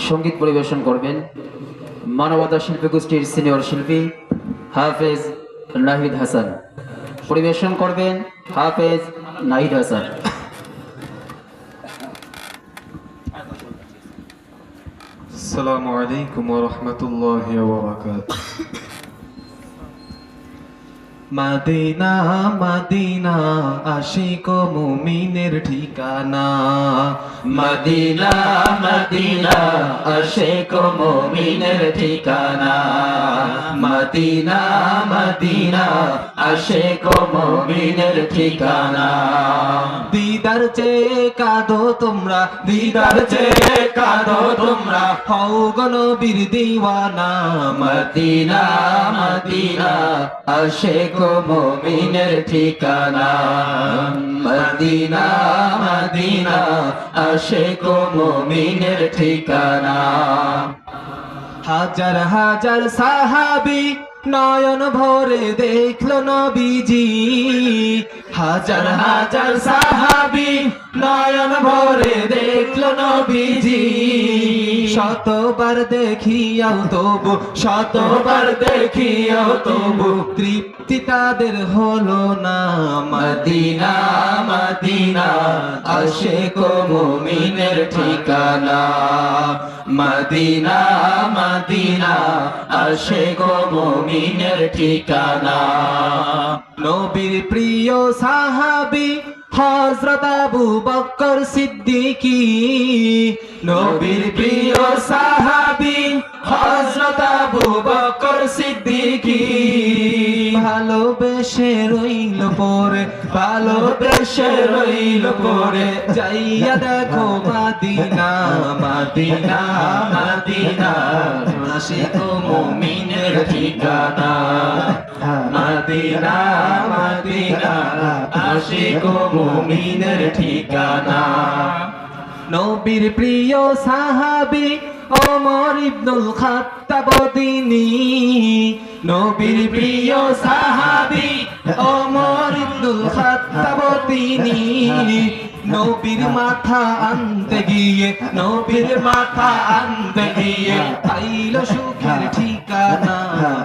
সঙ্গীত পরিবেশন করবেন মানবতা শিল্পী গোষ্ঠীর সিনিয়র শিল্পী হাফেজ নাহিদ হাসান। পরিবেশন করবেন হাফেজ নাহিদ হাসান। আসসালামু আলাইকুম ওয়া রাহমাতুল্লাহি ওয়া বারাকাতুহু। মদিনা মদিনা আশিক মুমিনের ঠিকানা, মদিনা মদিনা আশিক মুমিনের ঠিকানা, মদিনা মদিনা আশিক মুমিনের ঠিকানা। দিদার চেয়ে কাঁদো তোমরা, দিদার চেয়ে কাঁদো তোমরা, হও গো নবীর দিওয়ানা। মদিনা মদিনা আশিক মুমিনের ঠিকানা, মদিনা মদিনা আশিক মুমিনের ঠিকানা। হাজার হাজার সাহাবী নয়ন ভরে দেখলো নবীজি, হাজার হাজার সাহাবী নয়ন ভরে দেখলো নবীজি। শতবার দেখিয়াও তবু, শতবার দেখিয়াও তবু তৃপ্তি তাদের হলো না। মদিনা মদিনা আশিক মুমিনের ঠিকানা, মদিনা মদিনা আশিক মুমিনের ঠিকানা। নবীর প্রিয় সাহাবী হযরত আবু বকর সিদ্দিকী, নবীর প্রিয় সাহাবী হযরত আবু বকর সিদ্দিকী। ভালোবেসে রইল পরে, ভালোবেসে রইল পরে, যাইয়া দেখো মদিনা, মদিনা মদিনা আশিক মুমিনের ঠিকানা, মদিনা মদিনা আশিক মুমিনের ঠিকানা। নবীর প্রিয় সাহাবী ওমর ইবনুল খাত্তাব তিনি, নবীর প্রিয় সাহাবী ওমর ইবনুল খাত্তাব তিনি। নবীর মাথা আনতে গিয়ে, নবীর মাথা আনতে গিয়ে পাইল সুখের ঠিকানা।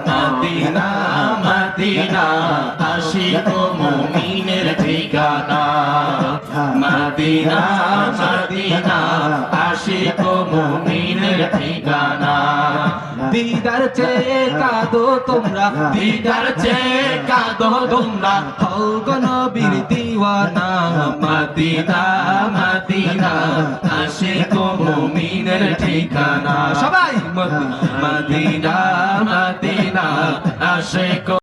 মদিনা মদিনা আশিক মুমিনের ঠিকানা, মদিনা মদিনা আশিক মুমিনের ঠিকানা। দিদার চেয়ে কাঁদো তোমরা, দিদার চেয়ে কাঁদো তোমরা, হও গো নবীর দিওয়ানা। মদিনা মদিনা আশিক মুমিনের ঠিকানা। সবাই মদিনা মদিনা আশিক